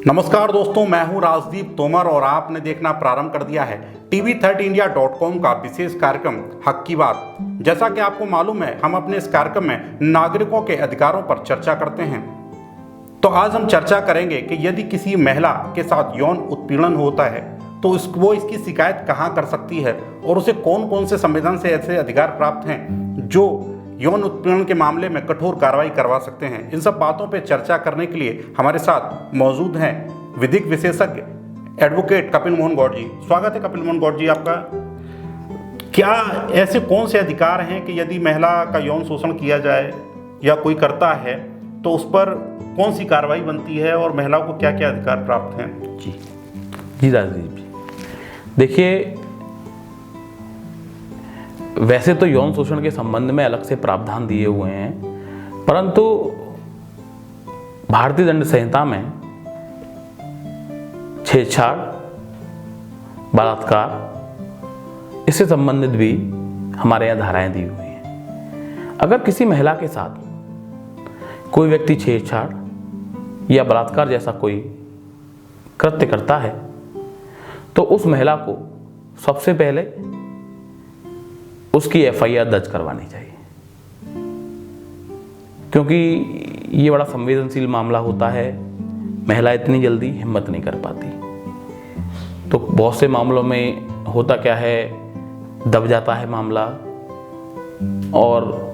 नमस्कार दोस्तों, मैं हूं राजदीप तोमर और आपने देखना प्रारंभ कर दिया है TV30India.com का विशेष कार्यक्रम हक की बात। जैसा कि आपको मालूम है, हम अपने इस कार्यक्रम में नागरिकों के अधिकारों पर चर्चा करते हैं। तो आज हम चर्चा करेंगे कि यदि किसी महिला के साथ यौन उत्पीड़न होता है तो वो इसकी शिकायत कहाँ कर सकती है और उसे कौन कौन से संविधान से ऐसे अधिकार प्राप्त हैं जो यौन उत्पीड़न के मामले में कठोर कार्रवाई करवा सकते हैं। इन सब बातों पर चर्चा करने के लिए हमारे साथ मौजूद हैं विधिक विशेषज्ञ एडवोकेट कपिल मोहन गौड़ जी। स्वागत है कपिल मोहन गौड़ जी आपका। क्या ऐसे कौन से अधिकार हैं कि यदि महिला का यौन शोषण किया जाए या कोई करता है तो उस पर कौन सी कार्रवाई बनती है और महिलाओं को क्या क्या अधिकार प्राप्त हैं? जी राजदीप जी, देखिए, वैसे तो यौन शोषण के संबंध में अलग से प्रावधान दिए हुए हैं, परंतु भारतीय दंड संहिता में छेड़छाड़, बलात्कार, इससे संबंधित भी हमारे यहाँ धाराएं दी हुई हैं। अगर किसी महिला के साथ कोई व्यक्ति छेड़छाड़ या बलात्कार जैसा कोई कृत्य करता है तो उस महिला को सबसे पहले उसकी FIR दर्ज करवानी चाहिए, क्योंकि ये बड़ा संवेदनशील मामला होता है। महिला इतनी जल्दी हिम्मत नहीं कर पाती, तो बहुत से मामलों में होता क्या है, दब जाता है मामला, और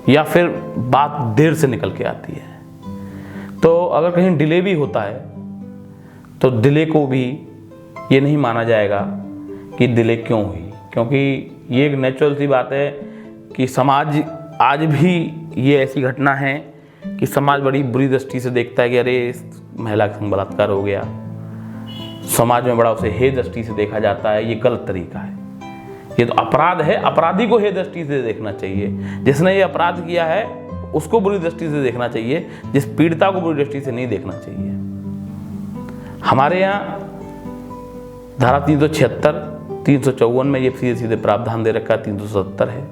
या फिर बात देर से निकल के आती है। तो अगर कहीं डिले भी होता है तो डिले को भी ये नहीं माना जाएगा कि डिले क्यों हुई, क्योंकि ये एक नेचुरल सी बात है कि समाज आज भी ये ऐसी घटना है कि समाज बड़ी बुरी दृष्टि से देखता है कि अरे इस महिला के संग बलात्कार हो गया। समाज में बड़ा उसे हे दृष्टि से देखा जाता है। ये गलत तरीका है, ये तो अपराध है। अपराधी को हे दृष्टि से देखना चाहिए। जिसने ये अपराध किया है उसको बुरी दृष्टि से देखना चाहिए, जिस पीड़िता को बुरी दृष्टि से नहीं देखना चाहिए। हमारे यहाँ धारा 376, 354 में ये सीधे सीधे प्रावधान दे रखा है, 370 है।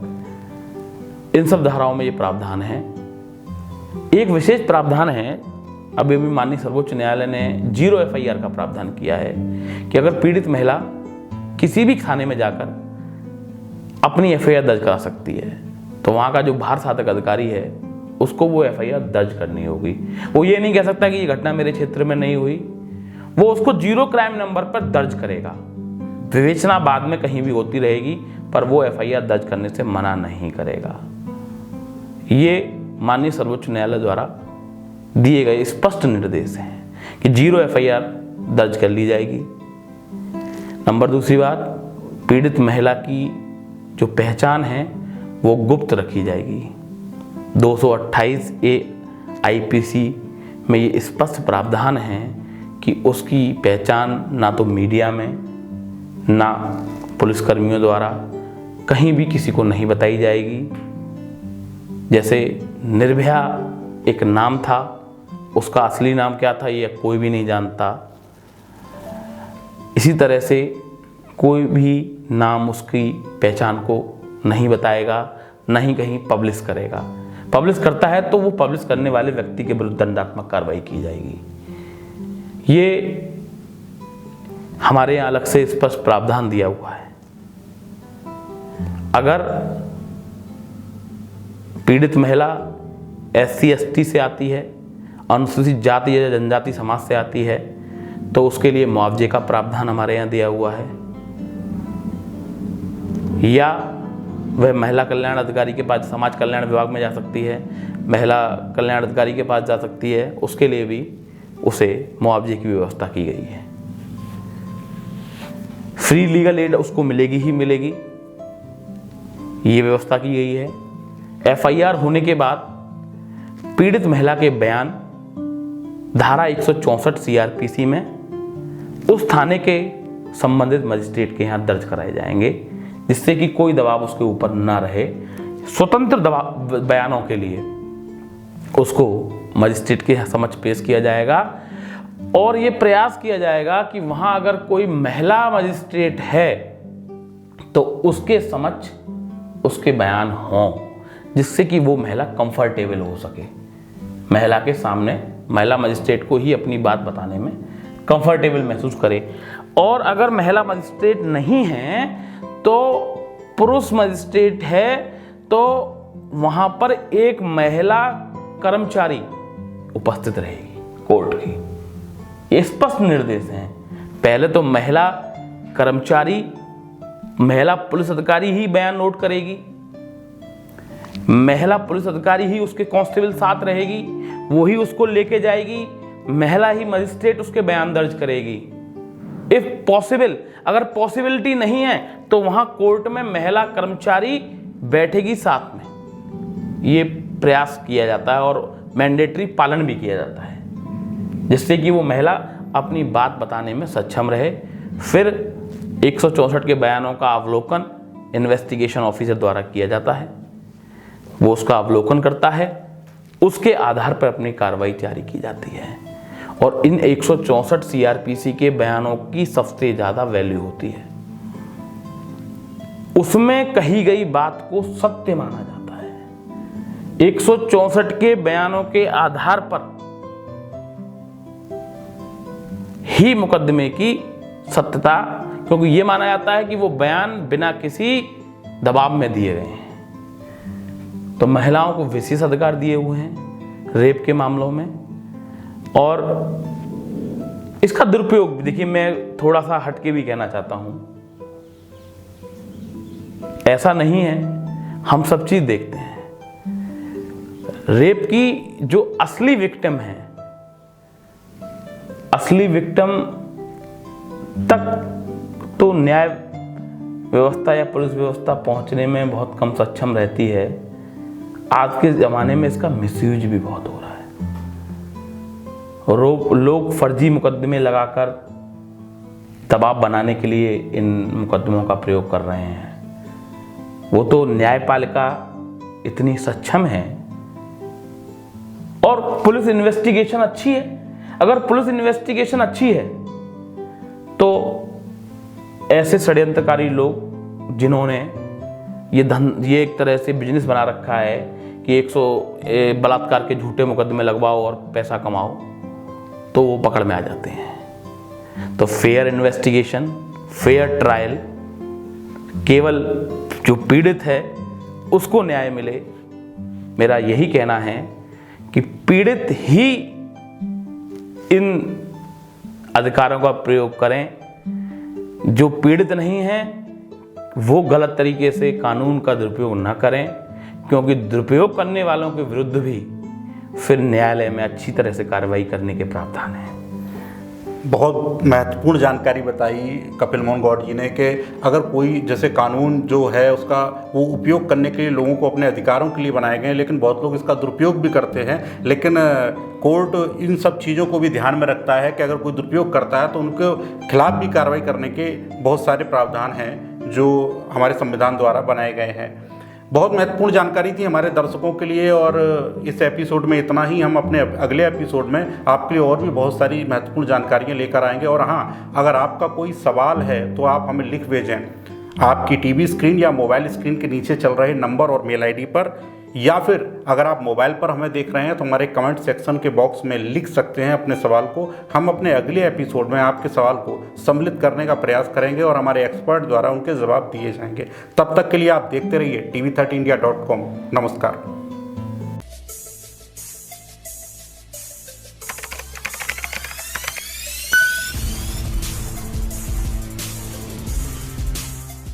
इन सब धाराओं में ये प्रावधान है। एक विशेष प्रावधान है, अभी भी माननीय सर्वोच्च न्यायालय ने 0 FIR का प्रावधान किया है कि अगर पीड़ित महिला किसी भी थाने में जाकर अपनी FIR दर्ज करा सकती है तो वहाँ का जो भार साधक अधिकारी है उसको वो FIR दर्ज करनी होगी। वो ये नहीं कह सकता कि ये घटना मेरे क्षेत्र में नहीं हुई, वो उसको 0 क्राइम नंबर पर दर्ज करेगा। विवेचना बाद में कहीं भी होती रहेगी, पर वो FIR दर्ज करने से मना नहीं करेगा। ये माननीय सर्वोच्च न्यायालय द्वारा दिए गए स्पष्ट निर्देश हैं कि 0 FIR दर्ज कर ली जाएगी। नंबर दूसरी बात, पीड़ित महिला की जो पहचान है वो गुप्त रखी जाएगी। 228A IPC में ये स्पष्ट प्रावधान है कि उसकी पहचान ना तो मीडिया में ना पुलिसकर्मियों द्वारा कहीं भी किसी को नहीं बताई जाएगी। जैसे निर्भया एक नाम था, उसका असली नाम क्या था ये कोई भी नहीं जानता। इसी तरह से कोई भी नाम उसकी पहचान को नहीं बताएगा, ना ही कहीं पब्लिश करेगा। पब्लिश करता है तो वो पब्लिश करने वाले व्यक्ति के विरुद्ध दंडात्मक कार्रवाई की जाएगी। ये हमारे यहाँ अलग से स्पष्ट प्रावधान दिया हुआ है। अगर पीड़ित महिला SC ST से आती है, अनुसूचित जाति या जनजाति समाज से आती है, तो उसके लिए मुआवजे का प्रावधान हमारे यहाँ दिया हुआ है। या वह महिला कल्याण अधिकारी के पास, समाज कल्याण विभाग में जा सकती है, महिला कल्याण अधिकारी के पास जा सकती है, उसके लिए भी उसे मुआवजे की व्यवस्था की गई है। फ्री लीगल एड उसको मिलेगी ही मिलेगी, ये व्यवस्था की गई है। FIR होने के बाद पीड़ित महिला के बयान धारा 164 CRPC में उस थाने के संबंधित मजिस्ट्रेट के यहाँ दर्ज कराए जाएंगे, जिससे कि कोई दबाव उसके ऊपर ना रहे। स्वतंत्र बयानों के लिए उसको मजिस्ट्रेट के समक्ष पेश किया जाएगा और ये प्रयास किया जाएगा कि वहाँ अगर कोई महिला मजिस्ट्रेट है तो उसके समक्ष उसके बयान हों, जिससे कि वो महिला कंफर्टेबल हो सके, महिला के सामने महिला मजिस्ट्रेट को ही अपनी बात बताने में कंफर्टेबल महसूस करे। और अगर महिला मजिस्ट्रेट नहीं है तो पुरुष मजिस्ट्रेट है, तो वहाँ पर एक महिला कर्मचारी उपस्थित रहेगी कोर्ट की। ये स्पष्ट निर्देश हैं। पहले तो महिला कर्मचारी, महिला पुलिस अधिकारी ही बयान नोट करेगी, महिला पुलिस अधिकारी ही उसके कांस्टेबल साथ रहेगी, वो ही उसको लेके जाएगी, महिला ही मजिस्ट्रेट उसके बयान दर्ज करेगी। इफ पॉसिबल, अगर पॉसिबिलिटी नहीं है तो वहां कोर्ट में महिला कर्मचारी बैठेगी साथ में। ये प्रयास किया जाता है और मैंडेटरी पालन भी किया जाता है, जिससे कि वो महिला अपनी बात बताने में सक्षम रहे। फिर 164 के बयानों का अवलोकन इन्वेस्टिगेशन ऑफिसर द्वारा किया जाता है। वो उसका अवलोकन करता है, उसके आधार पर अपनी कार्रवाई जारी की जाती है। और इन 164 सीआरपीसी के बयानों की सबसे ज़्यादा वैल्यू होती है। उसमें कही गई बात को सत्य माना जाता है। 164 के बयानों के आधार पर ही मुकदमे की सत्यता, क्योंकि यह माना जाता है कि वो बयान बिना किसी दबाव में दिए गए हैं। तो महिलाओं को विशेष अधिकार दिए हुए हैं रेप के मामलों में। और इसका दुरुपयोग, देखिए मैं थोड़ा सा हटके भी कहना चाहता हूं, ऐसा नहीं है, हम सब चीज देखते हैं। रेप की जो असली विक्टिम है, असली विक्टिम तक तो न्याय व्यवस्था या पुलिस व्यवस्था पहुंचने में बहुत कम सक्षम रहती है। आज के ज़माने में इसका मिसयूज भी बहुत हो रहा है। लोग फर्जी मुकदमे लगाकर दबाव बनाने के लिए इन मुकदमों का प्रयोग कर रहे हैं। वो तो न्यायपालिका इतनी सक्षम है और पुलिस इन्वेस्टिगेशन अच्छी है। अगर पुलिस इन्वेस्टिगेशन अच्छी है तो ऐसे षड्यंत्रकारी लोग जिन्होंने ये एक तरह से बिजनेस बना रखा है कि 100 बलात्कार के झूठे मुकदमे लगवाओ और पैसा कमाओ, तो वो पकड़ में आ जाते हैं। तो फेयर इन्वेस्टिगेशन, फेयर ट्रायल, केवल जो पीड़ित है उसको न्याय मिले। मेरा यही कहना है कि पीड़ित ही इन अधिकारों का प्रयोग करें। जो पीड़ित नहीं है वो गलत तरीके से कानून का दुरुपयोग न करें, क्योंकि दुरुपयोग करने वालों के विरुद्ध भी फिर न्यायालय में अच्छी तरह से कार्रवाई करने के प्रावधान हैं। बहुत महत्वपूर्ण जानकारी बताई कपिल मोहन गौड़ जी ने कि अगर कोई, जैसे कानून जो है उसका वो उपयोग करने के लिए लोगों को अपने अधिकारों के लिए बनाए गए हैं, लेकिन बहुत लोग इसका दुरुपयोग भी करते हैं। लेकिन कोर्ट इन सब चीज़ों को भी ध्यान में रखता है कि अगर कोई दुरुपयोग करता है तो उनके खिलाफ भी कार्रवाई करने के बहुत सारे प्रावधान हैं जो हमारे संविधान द्वारा बनाए गए हैं। बहुत महत्वपूर्ण जानकारी थी हमारे दर्शकों के लिए, और इस एपिसोड में इतना ही। हम अपने अगले एपिसोड में आपके लिए और भी बहुत सारी महत्वपूर्ण जानकारियाँ लेकर आएंगे। और हाँ, अगर आपका कोई सवाल है तो आप हमें लिख भेजें आपकी टीवी स्क्रीन या मोबाइल स्क्रीन के नीचे चल रहे नंबर और मेल आईडी पर, या फिर अगर आप मोबाइल पर हमें देख रहे हैं तो हमारे कमेंट सेक्शन के बॉक्स में लिख सकते हैं अपने सवाल को। हम अपने अगले एपिसोड में आपके सवाल को सम्मिलित करने का प्रयास करेंगे और हमारे एक्सपर्ट द्वारा उनके जवाब दिए जाएंगे। तब तक के लिए आप देखते रहिए TV13India.com। नमस्कार।